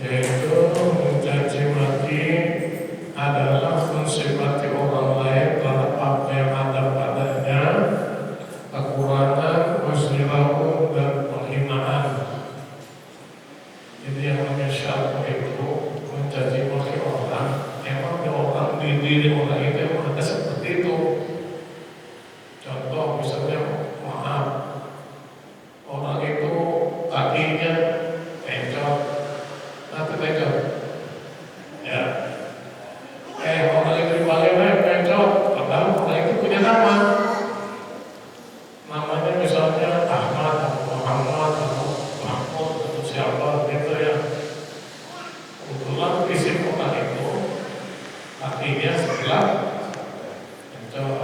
yaitu mencaci maki adalah mensifati orang lain terhadap apa yang ada padanya, kekurangan, muslimahu dan penghinaan. Jadi yang namanya syarq itu mencaci maki orang, emang orang di diri orang itu emang ada seperti itu. Contoh misalnya, maaf, orang itu kakinya encok, nanti encok, ya. Orang itu dipanggil encok, padahal orang itu punya nama. Namanya misalnya Ahmad atau Muhammad atau Mahmud atau siapa gitu ya. Kebetulan isim orang itu kakinya sebelah encok.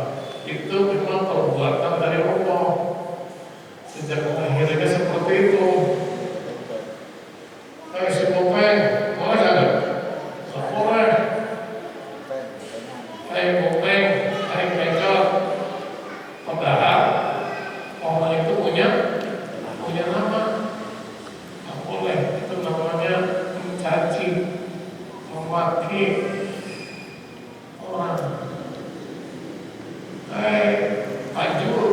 Itu memang perbuatan dari Allah. Sejak lahirnya seperti itu. Si Bopeng, boleh gak? Boleh. Bopeng, Encok. Padahal orang itu punya nama. Gak boleh. Itu namanya mencaci, memaki orang. Panjul.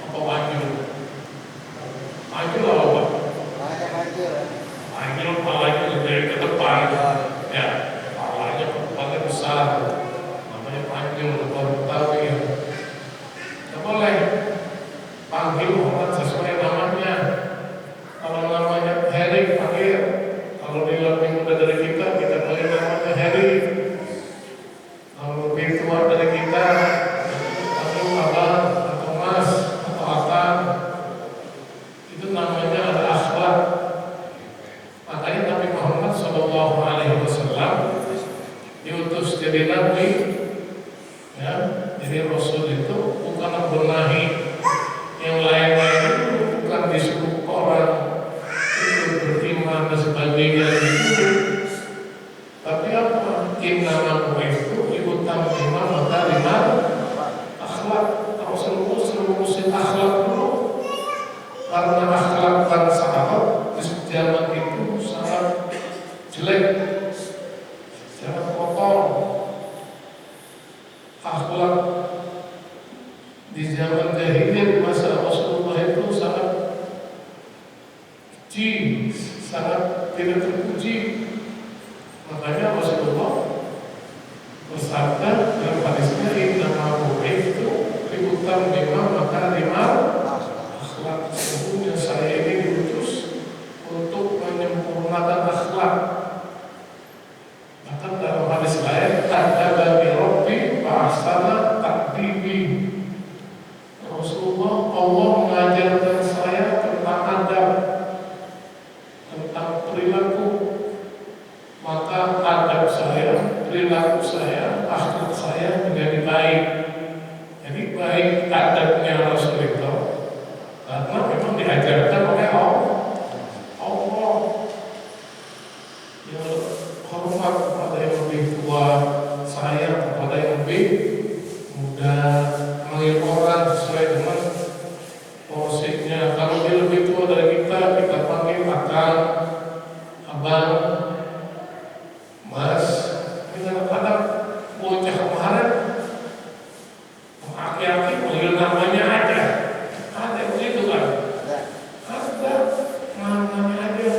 Apa panjul? Panjul apa? Panjul palanya dari ke depan. Ya, palanya kepalanya besar. Namanya panjul, baru tahu ya. Tidak boleh panggil orang sesuai namanya. Kalau namanya Heri, panggil. Kalau dia lebih muda dari kita panggil namanya Heri. Kalau lebih tua dari kita, panggil abang atau mas atau akang. Itu namanya ada akhlak. Makanya Nabi Muhammad SAW diutus jadi nabi, ya. Jadi Rasul itu bukan membenahi yang lain-lain, itu bukan disuruh orang itu beriman dan sebagainya itu. Tapi apa? Innama bu'itsu liutammima makarimal akhlak. Rasulullah selalu akhlak dulu. Karena akhlak bangsa Arab di zaman itu sangat jelek, sangat kotor. Akhlak di zaman jahiliyah di masa Rasulullah itu sangat keji, sangat tidak terpuji. Makanya Rasulullah bersabda dalam hadisnya, innama bu'itsu liutammima makarimal akhlak. Sesungguhnya saya ini diutus untuk menyempurnakan akhlak. Bahkan dalam hadis lain, ta'adzabani Rabbi fa'ahsana ta'dibi. Rasulullah, Allah mengajarkan saya tentang adab, tentang perilaku. Maka adab saya, perilaku saya, akhlak saya menjadi baik. Jadi baik adabnya Rasul itu karena memang diajarkan oleh Allah. Yang hormat kepada yang lebih tua, sayang kepada yang lebih muda, manggil orang sesuai dengan porsinya. Kalau dia lebih tua dari kita panggil akang, abang, mas. Kadang-kadang bocah kemarin aki-aki panggil namanya aja. Ada begitu kan? Ada namanya aja.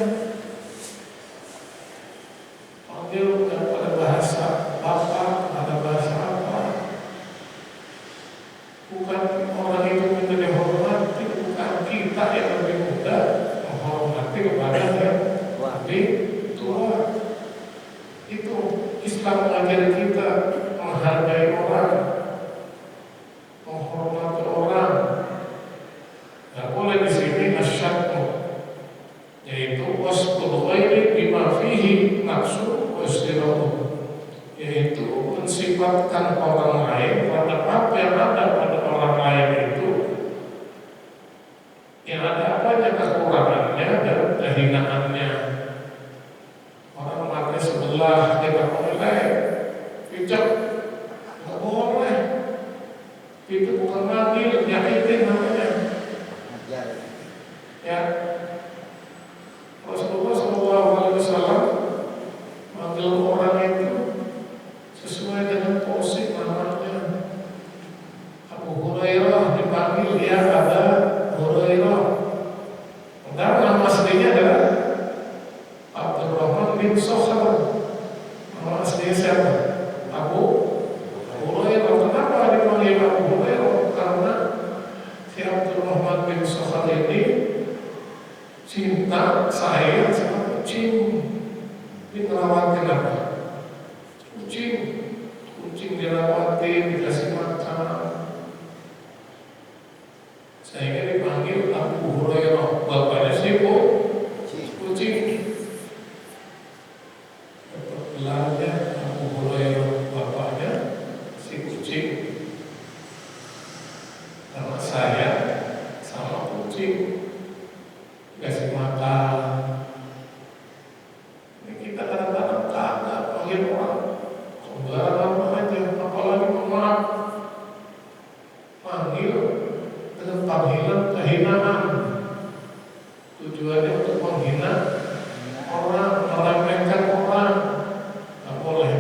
Panggil pada bahasa bapak, pada bahasa apa. Bukan orang itu minta dihormati, bukan kita yang lebih muda menghormati kepada yang lebih tua. Itu Islam mengajari kita menghargai orang, menghormati orang. Tidak boleh di sini asyadmu, yaitu wasful ghairi bima fihi nafsu wasdirahu, yaitu mensifatkan orang lain pada apa yang ada pada orang lain itu, yang ada apanya kekurangannya dan kehinaannya. Orang mati sebelah kita boleh pijak, nggak boleh. Itu bukan manggil, nyakitin namanya. Ya, Rasulullah SAW bin Sokhar. Nama aslinya siapa? Abu Hurairah. Kenapa dipanggil Abu Hurairah? Karena si Abdurrahman bin Sokhar ini cinta, sayang sama kucing. Ini ngelawatin apa? Kucing dirawatin, dikasih makan. Sehingga dipanggil Abu Hurairah. Bapaknya si kucing. Gelarnya Abu Hurairah, bapaknya si kucing. Karena saya sama kucing dikasih makan. Ini kita kadang-kadang kagak panggil orang sembarangan aja, apalagi pemaaf. Panggil dengan panggilan kehinaan. Tujuannya untuk menghina orang, meremehkan orang. Nggak boleh.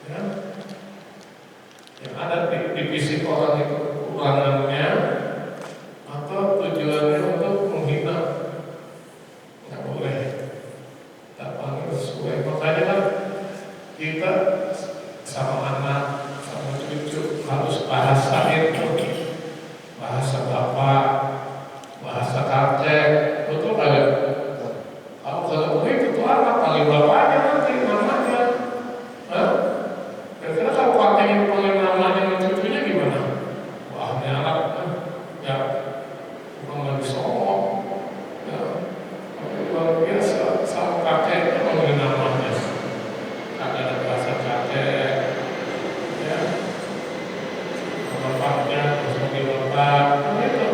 Ya. Yang ada di fisik orang itu kekurangannya atau tujuannya untuk menghina. Nggak boleh. Kita panggil sesuai. Makanya kan kita sama anak, sama cucu harus bahasa itu, bahasa bapak, bahasa kakek, betul nggak? Kalau begitu tuh anak panggil bapaknya nanti namanya. Kira-kira kalau kakeknya panggil namanya sama cucunya gimana? Wah, ini anak ya bukan lagi songong, ya luar biasa sama kakeknya panggil namanya. Kagak ada bahasa kakek, ya. Bapaknya harus panggil bapak, begitu.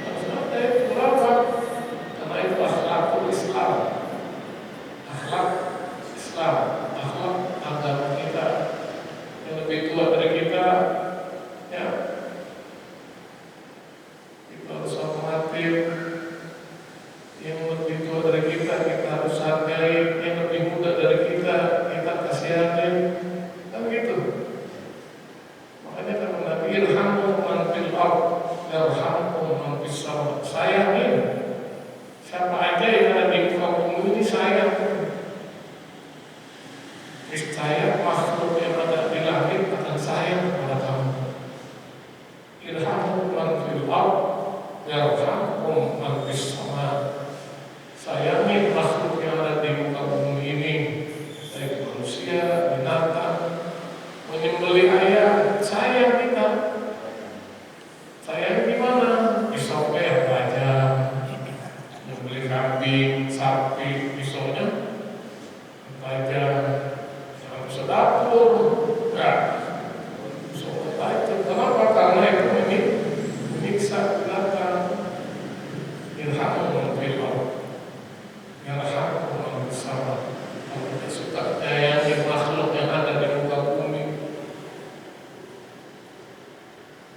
Harus ada itu berapa? Karena itu akhlakul Islam, akhlak Islam, akhlak agama kita. Yang lebih tua dari kita, ya kita harus hormatin. Yang lebih tua dari kita harus hargai. Yang lebih muda dari kita kasihanin. Kan gitu. Makanya kata Nabi, irhamu man fil ardh yarhamkum man fis sama. Sayangin siapa aja yang ada di muka bumi ini, sayang. Saya makhluk yang ada di langit akan sayang kepada kamu. Irhamu man fil ardh yarhamkum man fis sama. Sayangi makhluk yang ada di muka bumi ini, baik manusia, binatang. Menyembelih ayam, sayang kita. Sayang gimana? Pisaunya tajam. Menyembelih kambing, sapi, pisaunya tajam. Jangan bisa dapur, enggak. Pisaunya tajam. Kenapa? Karena itu menyiksa binatang. Irhamu fil ardh yarhamkum bersama. Kalau kita suka menyayangi makhluk yang ada di muka bumi,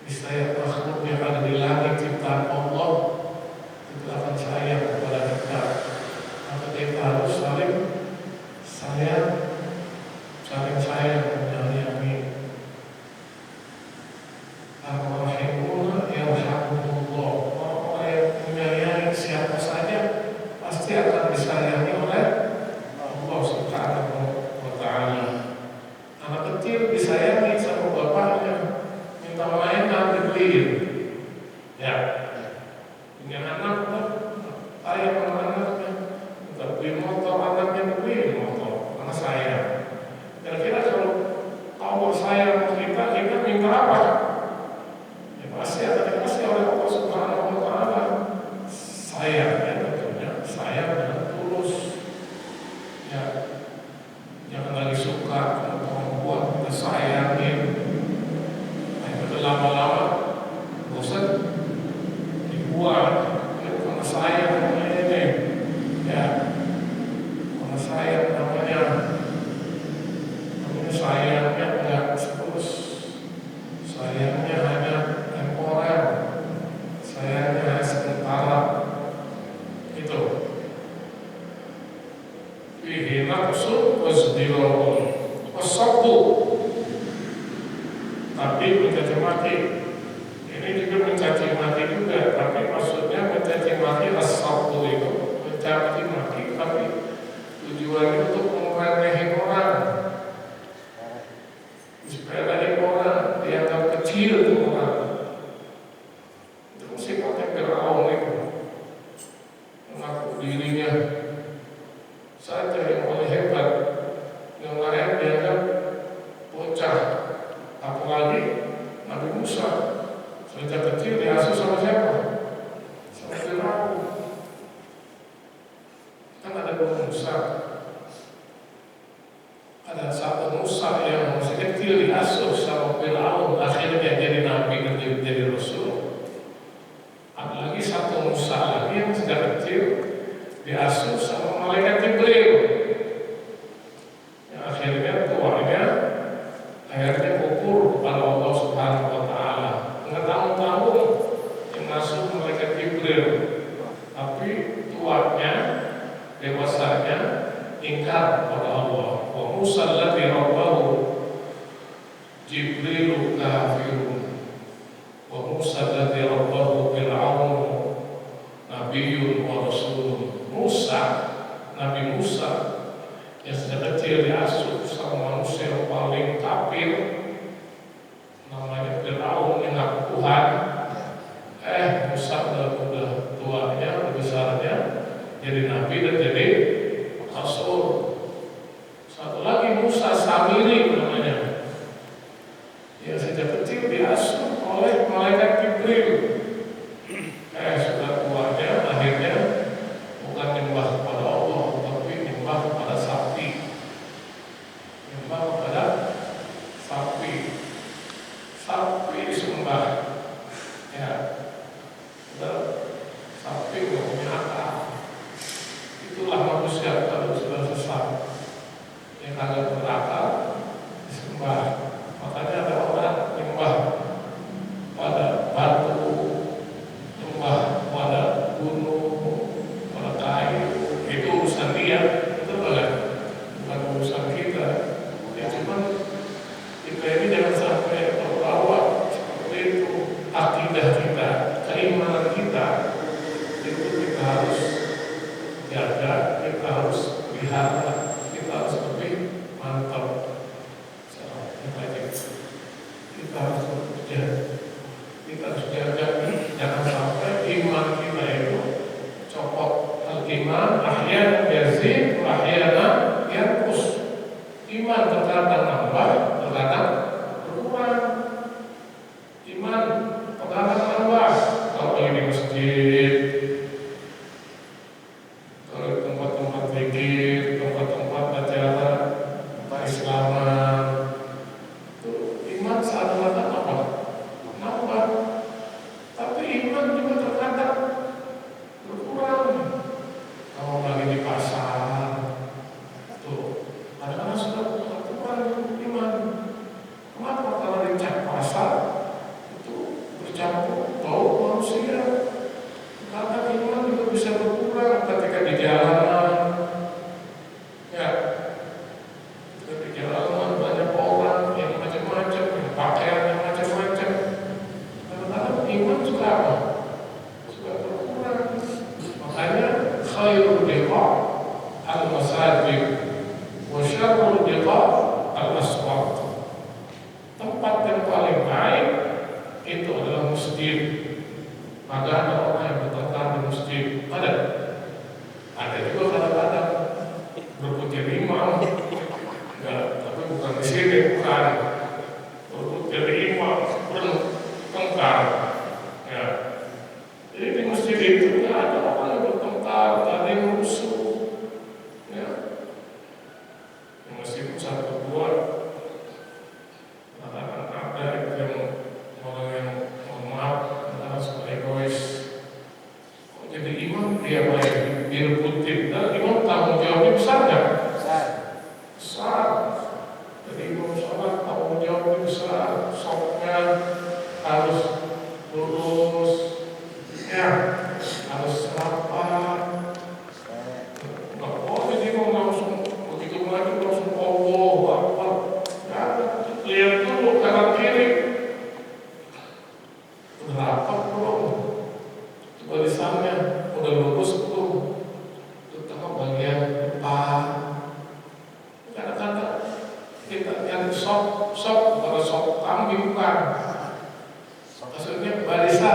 niscaya makhluk yang ada di langit ciptaan Allah itu akan sayang kepada kita. Maka kita harus saling sayang, menyayangi. Ar-Rahimuna yarhamullah. Orang yang menyayangi siapa saja pasti akan disayangi oleh Allah Subhanahu wa ta'ala. Anak kecil disayangi sama bapaknya, minta mainan dibeliin. Ya, punya anak kan, ayah sama anaknya, minta beli motor, anaknya dibeliin motor, karena sayang. Kira-kira kalau Allah sayang kita minta apa? Ya pasti akan dikasih oleh Allah Subhanahu wa ta'ala. Sayang, ya tentunya sayang dengan tulus. Ya, jangan lagi suka sama perempuan kita sayangin. Nah, itu lama-lama bosan dibuang. Ya, karena sayang namanya ini. Ya, karena sayang namanya sayangnya enggak terus. Sayangnya hanya temporer. Sayangnya hanya sementara. Itu. Fihi naqsun wasdirun wasabbu. Tapi mencaci maki ini juga mencaci maki juga, tapi maksudnya mencaci maki as-sabbu itu mencaci maki, tapi tujuannya untuk meremehin orang, disepelein orang, dianggap kecil tuh orang. Itu sifatnya Firaun itu, mengaku dirinya saja yang paling hebat, yang lain dianggap bocah. Apalagi Nabi Musa sejak kecil diasuh sama siapa? Sama Firaun. Kan ada dua Musa. Ada satu Musa yang masih kecil diasuh sama Firaun, akhirnya jadi nabi dan jadi rasul. Ada lagi satu Musa lagi yang sejak kecil diasuh sama malaikat Jibril. Yang akhirnya tuanya kufur kepada Allah Subhanahu wa taala. Bertahun-tahun yang masuk malaikat Jibril, tapi tuanya dewasanya ingkar kepada Allah. Wa Musa alladzi rabbahu Jibril kafirun. Wa Musa alladzi rabbahu Fir'aun nabiyyun wa rasulun. Musa, Nabi Musa yang sejak kecil diasuh sama manusia yang paling kafir, namanya Fir'aun yang ngaku Tuhan. Musa udah tuanya, udah besarnya jadi nabi dan jadi rasul. Satu lagi Musa Samiri namanya, yang sejak kecil diasuh oleh malaikat Jibril. Sudah tuanya akhirnya bukan nyembah kepada Allah, tapi nyembah kepada sapi. Nyembah kepada sapi. Sapi disembah. Ya, sapi nggak punya akal. Itulah manusia kalau sudah sesat, yang kagak berakal disembah. Makanya ada orang nyembah pada batu, nyembah pada gunung, pada kayu. Itu urusan dia, itu bukan urusan kita. Ya cuman kita ini jangan sampai terbawa seperti itu. Akidah kita, keimanan kita, itu kita harus jaga, kita harus pelihara, kita harus lebih mantap. Kita harus bekerja, kita harus jaga, jangan sampai iman kita itu copot. Al-iman ahyana yazid wa ahyana yanqus. Iman terkadang nambah, terkadang berkurang. Iman terkadang nambah. Kalau lagi di masjid, kalau di tempat-tempat zikir, tempat-tempat acara Islaman, itu iman seakan-akan apa? Nambah. Tapi iman juga terkadang berkurang. Kalau lagi di pasar, tuh kadang-kadang sudah berkurang iman. Kenapa? Kalau di pasar itu bercampur bau manusia. Kadang iman juga bisa berkurang ketika di jalanan. Ya, ketika di jalanan banyak orang yang macam-macam, yang pakaian yang macam-macam. Kadang-kadang iman juga apa? Sudah berkurang. Makanya khairul biqa al-masajid wa syarrul biqa al-aswaq. Tempat yang paling baik itu adalah masjid. Maka ada orang yang bertengkar di masjid. Ada juga kadang-kadang berebut jadi imam. Ya, tapi bukan di sini, bukan. Berebut jadi imam, bertengkar. Ya. Jadi di masjid itu ada orang yang bertengkar, ada yang rusuh. Ya. Di masjid itu satu dua. Ada yang orang yang mohon maaf, suka egois. Jadi imam dia baik direbutin, dan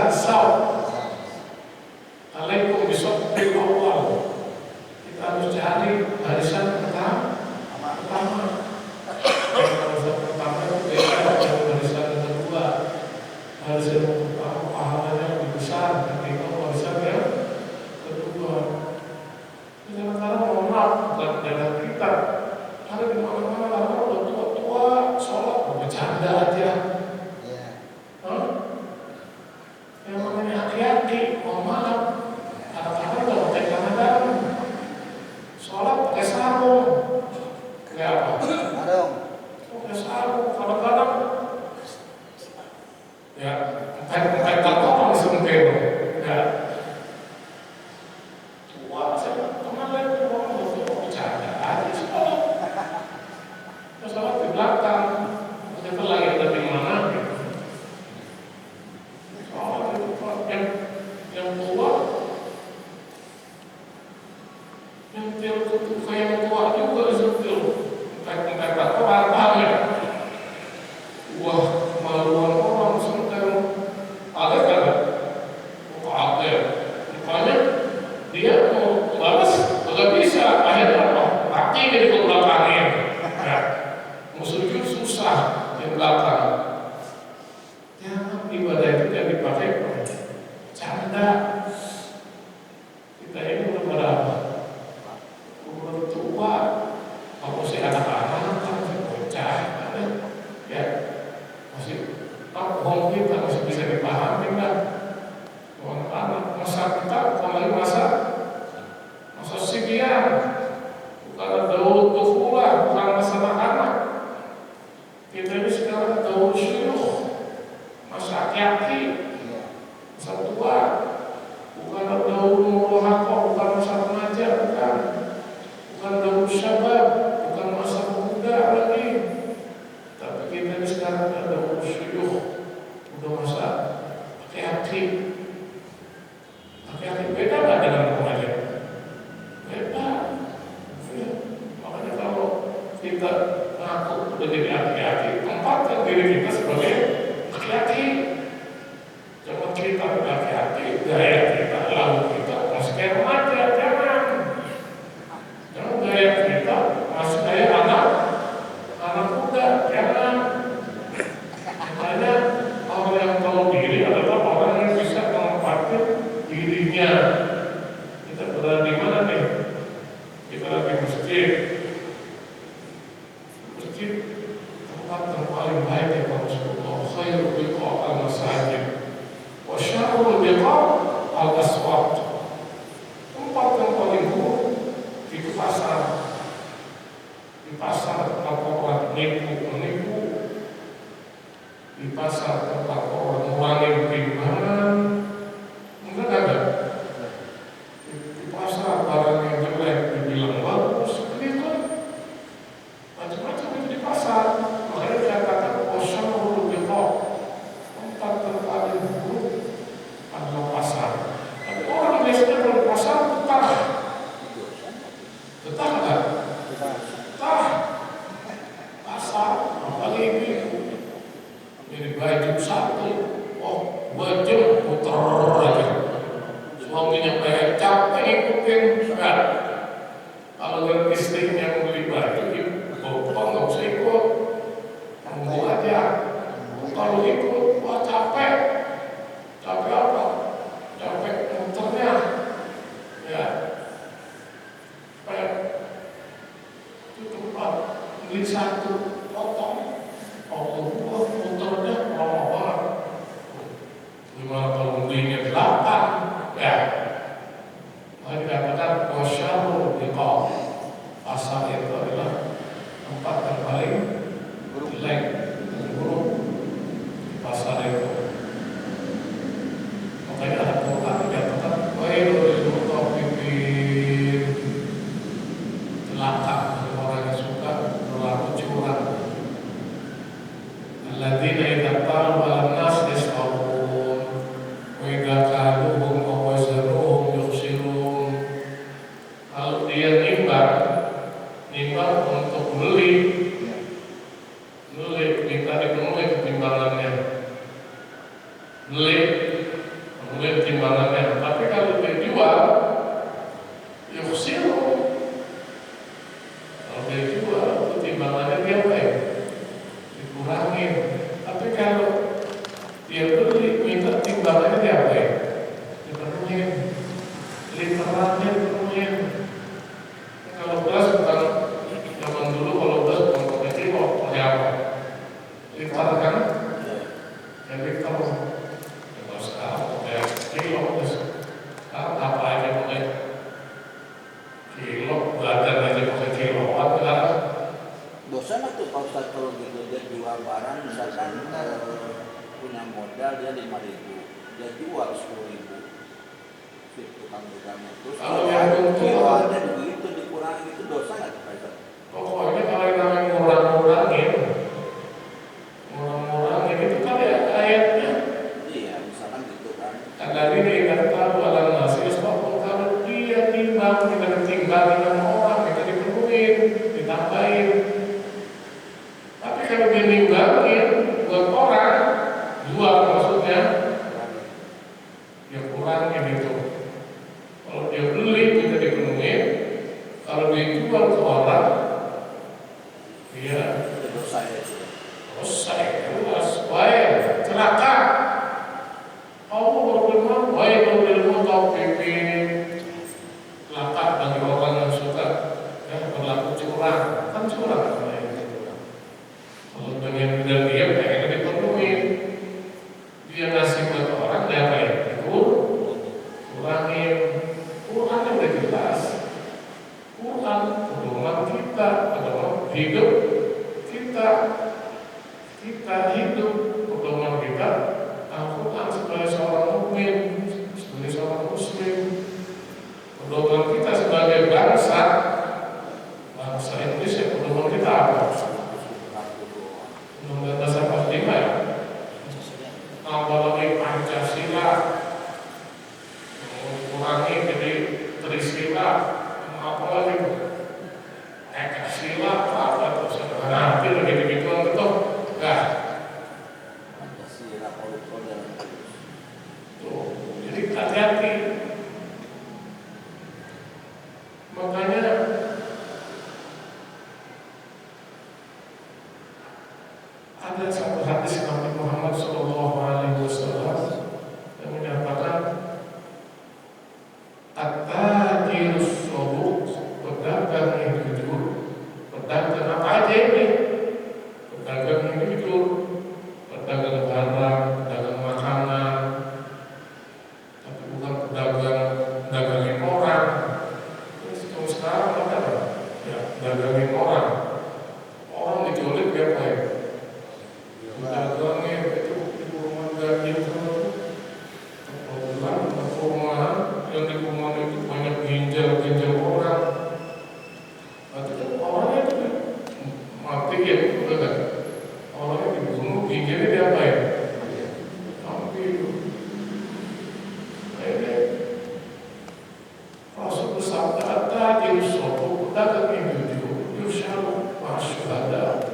barisan saw. Alaikum bisabbil awal. Kita harus cari barisan pertama. Barisan pertama itu beda dengan barisan kedua. Barisan pertama pahalanya lebih besar ketimbang barisan yang kedua. Sementara mohon maaf, bukan daerah kita. Ada di mana-mana orang udah tua-tua sholat bercanda aja. Yang namanya hati-hati, mohon maaf. Kadang-kadang udah pakai celana dalam, sholat pakai sarung, kayak apa? Pakai sarung, kadang-kadang ya pakai tato sempil, ya. Tua, saya pernah lihat orang udah bercanda aja sholat. Sholat di belakang, kita lagi ada di mana? Sholat itu yang tua. Sentil itu kayak tua juga sentil. Entah tato apa ya. Wah, maluan orang sentil. Ada. Makanya dia mau balas, nggak bisa. Akhirnya apa? Kaki jadi ke belakangnya. Ya. Mau sujud susah di belakang. Ya, ibadah itu yang dipakai canda. Kita ini udah berapa? Tua, kalau si anak-anak kan masih bocah, ya masih ngomong kita masih bisa dipahami kan? Anak masa kita bukan lagi masa sigian, bukan daun tufulah, bukan masa anak. Kita ini sekarang daun syuyukh, masa aki-aki, masa tua, bukan daun murahaqah, bukan masa remaja, bukan daun syabab, bukan masa muda lagi. Tapi kita ini sekarang ada daun syuyukh, udah masa aki-aki. Aki-aki beda nggak dengan remaja? Beda. Ya. Makanya kalau kita ngaku udah jadi aki-aki, tempatkan diri kita sebagai aki-aki. Jangan kita udah aki-aki, gaya kita, lalu kita masih kayak remaja, jangan. Jangan gaya kita masih kayak anak muda, jangan. Makanya orang yang tahu diri adalah orang yang bisa menempatkan dirinya. Kita berada di mana nih? Kita lagi masjid. Masjid tempat yang paling baik ya Rasulullah. Khairul biqa' al-masajid wa syarrul biqa' al-aswaq. Tempat yang paling buruk itu pasar. Di pasar tempat orang menipu. Di pasar tempat orang mengurangi timbangan. Enggak ada. Di pasar barang yang jelek dibilang bagus, begitu. Macam-macam itu di pasar. Makanya dikatakan wasyarrul biqa'. Tempat yang paling buruk adalah pasar. Tapi orang biasanya kalau di pasar betah. Betah nggak? Betah. Pasar, apalagi ini. Jadi baju satu, baju puter aja. Suaminya kayak capek ikutin, kan? Kalau dengan istrinya mau beli baju, bapak nggak usah ikut, tunggu aja. Kalau ikut, wah capek. Capek apa? Capek muternya, ya. Kayak itu tempat beli satu potong. Allah muternya lama banget. Gimana kalau belinya 8? Ya. Maka dikatakan wasyarrul biqa'. Pasar itu adalah tempat yang paling jelek, buruk di pasar itu. Makanya ada Quran dikatakan wailul mutaffifin. Celaka bagi orang yang suka berlaku curang. Alladzina idza qalu 'alan nas yas'alun wa idza qaluhum aw wazanuhum yukhsirun. Kalau dia nimbang untuk beli, minta dipenuhi ketimbangannya. Beli badan aja pakai kilauan kan. Dosa lah tuh Pak Ustadz kalau gitu dia jual barang misalkan punya modal dia 5.000, dia jual 10.000 si tukang tukangnya terus Kalau yang kiloannya begitu dikurangi itu dosa nggak tuh Pak Ustadz? Pokoknya kalau yang namanya ngurang-ngurangin itu kan ya ayatnya. Iya misalkan gitu kan. Tadi dia tahu alam nasi sebab kalau dia timbang kita ditimbangin sama orang kita dipenuhin, ditambahin. Tapi kalau dia nimbangin buat orang jual maksudnya, ya kurangnya gitu. Kalau dia beli kita dipenuhin, kalau dia jual ke orang, dia dosa ya itu. Dosa jelas, wae celaka. Allah berfirman, wae lil mutaffifin. Celaka bagi orang yang suka berlaku curang, kan curang namanya. Kalau dengan dia pengen dipenuhi, dia ngasih buat orang dia apa ya? Kurangin udah jelas. Kurang pedoman kita, pedoman hidup kita hidup pedoman kita Al-Quran sebagai seorang mukmin, sebagai seorang muslim. Pedoman kita sebagai bangsa Indonesia, pedoman kita apa? Undang-Undang Dasar 45 ya. Apalagi Pancasila, mengurangi jadi Trisila, apalagi Ekasila, apa itu? Nanti lagi begituan betul. Nah, tuh, jadi hati-hati. Makanya ada satu hadis Nabi Muhammad SAW yang menyatakan at-tajirus saduq, pedagang yang jujur. Pedagang apa aja ini? Pedagang yang jujur, pedagang barang, pedagang makanan, tapi bukan dagangin orang. Terus sekarang ada ya dagangin orang. Orang diculik biar baik. Dagangin itu di rumah daging semua. Rumah yang di rumah itu banyak ginjal orang. Nanti orangnya itu mati ya, udah kan? Orangnya dibunuh, ginjalnya diapain? Ambil. Ini Rasul bersabda, "Tajir sopo pedagang yang jujur, yusharu masyhada,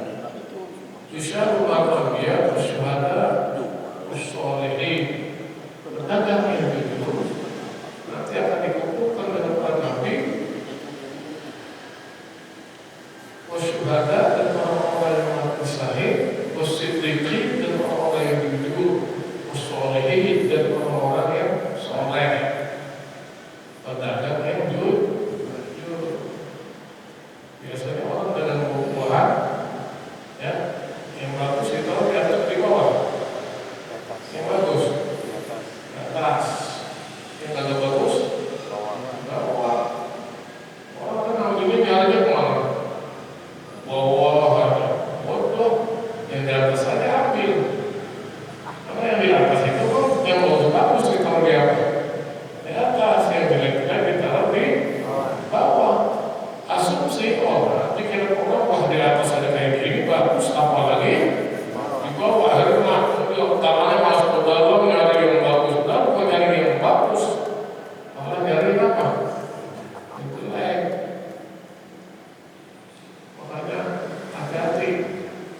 yusharu al-anbiya masyhada, usholihin." Pedagang yang jujur nanti akan dikumpulkan dengan para nabi, wasyuhada dan orang-orang yang mati syahid, wasiddiqin dan orang-orang yang jujur, wassolihin dan orang-orang yang soleh. Pedagang yang jujur. Biasanya orang dengan buah-buahan, ya, yang bagus itu di atas di bawah, yang bagus di atas, yang agak bagus bawah. Orang kan namanya nyarinya kemana? Bawah ada, bodoh, yang di atas saja ambil. Karena yang di atas itu kan yang bagus sih kalau di atas. Di atas yang jelek-jelek ditaruh di bawah. Asumsi orang dikira orang wah di atas ada kayak gini bagus, apalagi di bawah. Akhirnya tangannya masuk ke dalam nyari yang bagus, bukan nyari yang bagus, malah nyari apa? Itu lain. Makanya hati-hati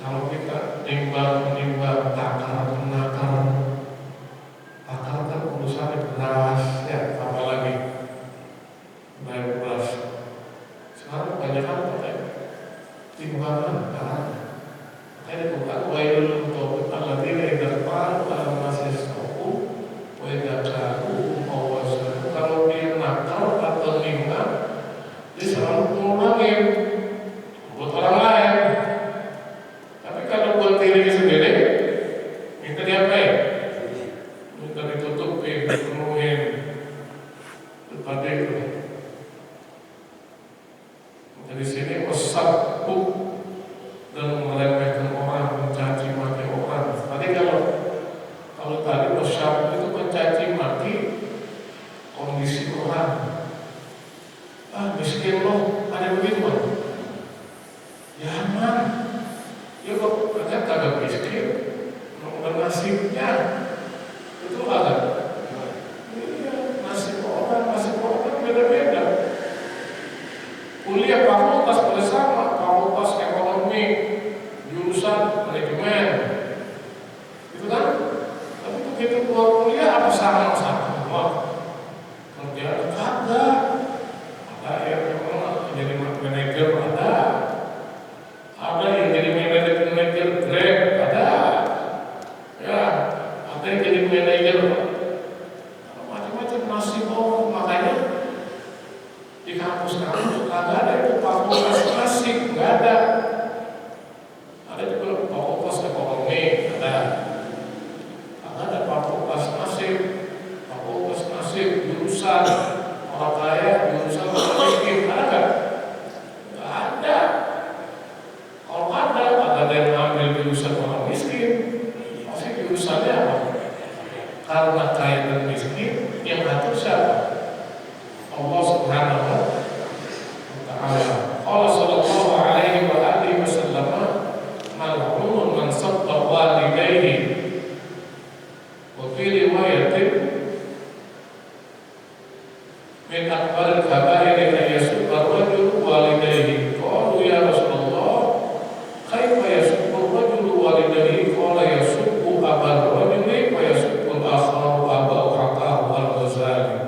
kalau kita nimbang takar kan urusannya beras ya, apalagi naik beras. Sekarang kebanyakan pakai timbangan kan. Makanya bukan wailul untuk alladzina idza qalu masih sawu wa idza qalu mawazan. Kalau dia nakal atau nimbang, dia selalu ngurangin buat orang lain. Tapi kalau buat dirinya sendiri, minta diapain? Minta ditutupin, dipenuhin. Itu Dari sini wasabbu dan meremehkan orang, mencaci maki orang. Tadi kalau tadi wasabbu itu mencaci maki kondisi orang. Miskin loh, ada begitu. Jangan. Ya kok ternyata kagak miskin, nasibnya itu ada. Iya, nasib orang kan beda-beda. Kuliah fakultas pada sama, fakultas ekonomi, jurusan manajemen, itu kan. Tapi begitu keluar kuliah apa sama-sama semua? Kerjaan kagak. Ada yang memang jadi manajer ada yang jadi manajer Grab ada, ya, ada yang jadi manajer macam-macam nasib orang. Makanya di kampus-kampus nggak ada itu fakultas nasib, nggak ada. Ada juga fakultas ekonomi ada fakultas nasib jurusan orang kaya, jurusan orang miskin, ada nggak ada. Kalau ada yang ambil jurusan orang miskin, pasti jurusannya apa? Karena kaya dan miskin, yang ngatur siapa? Allah Subhanahu wa Ta'ala. Allah sallallahu alaihi wa alihi wasallam mal'unun man sabba walidayhi. Wa fi riwayatin min akbar al-kabair an yasubba ar-rajulu walidayhi. Qalu ya Rasulullah, kaifa yasubbu ar-rajulu walidayhi? Qala yasubbu abar rajuli wa yasubbu al-akharu abahu haqahu al-Ghazali.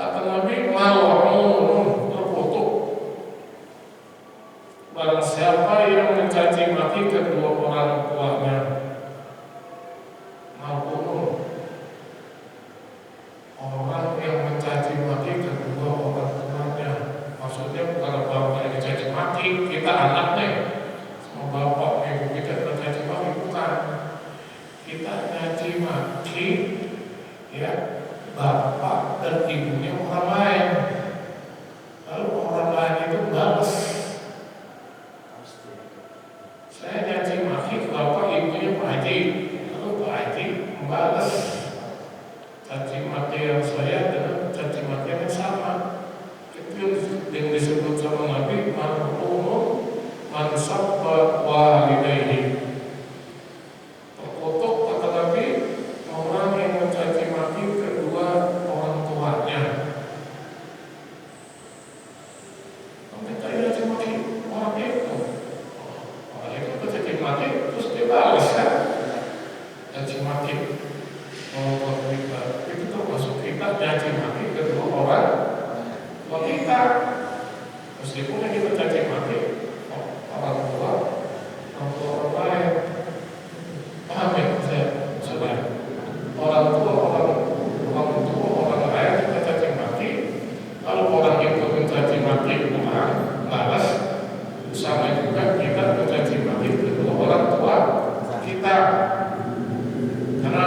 Kata Nabi, mal'unun, terkutuk barang siapa yang mencaci maki kedua orang tuanya. Mal'unun, orang yang mencaci maki kedua orang tuanya. Maksudnya bukan bapak yang mencaci maki, kita anaknya sama bapak ibu kita mencaci maki, bukan. Kita mencaci maki ya bapak dan ibunya orang lain, lalu orang lain itu balas. Saya nyaci maki bapak ibunya Pak Haji, lalu Pak Haji membalas caci maki yang saya dengan caci maki yang sama. Itu yang disebut sama Nabi, mal'unun man sabba walidayhi. Terkutuk kata Nabi orang yang mencaci maki kedua orang tuanya. Kita caci maki orang itu caci maki terus dia balas kan? Caci maki orang kita itu termasuk kita caci maki kedua orang tua kita. Meskipun kita caci maki orang tua orang lain. Paham ya saya? Maksudnya orang tua orang lain kita caci maki. Kalau orang itu mencaci maki orang balas, sama juga kita mencaci maki kedua orang tua kita. Karena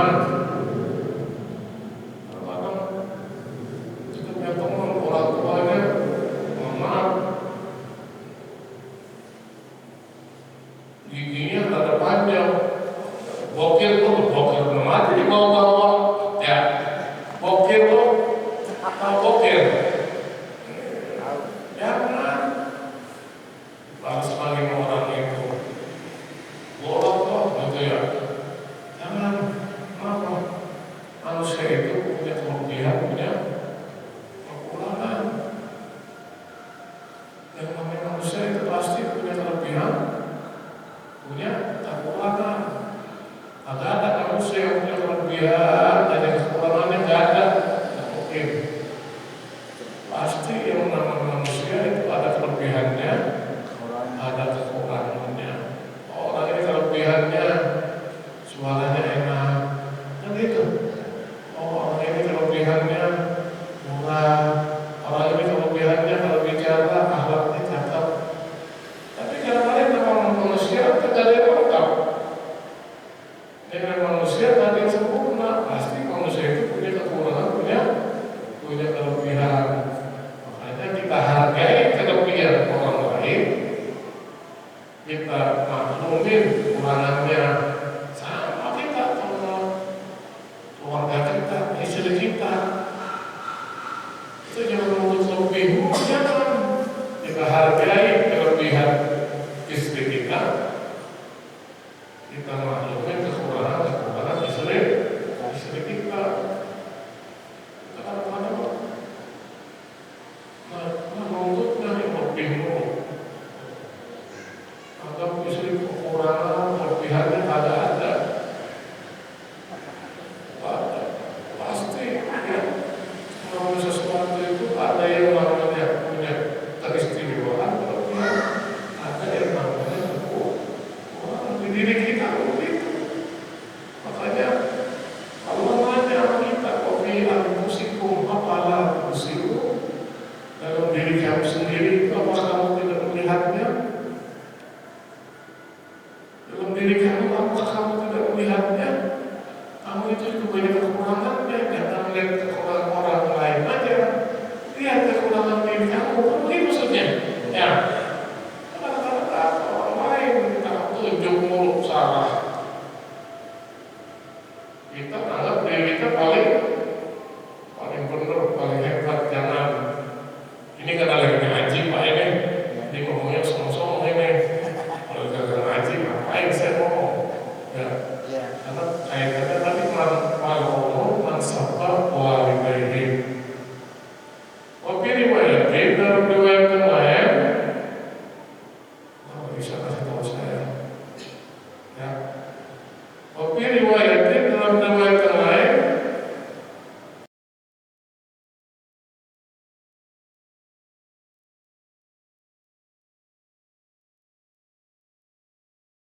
harga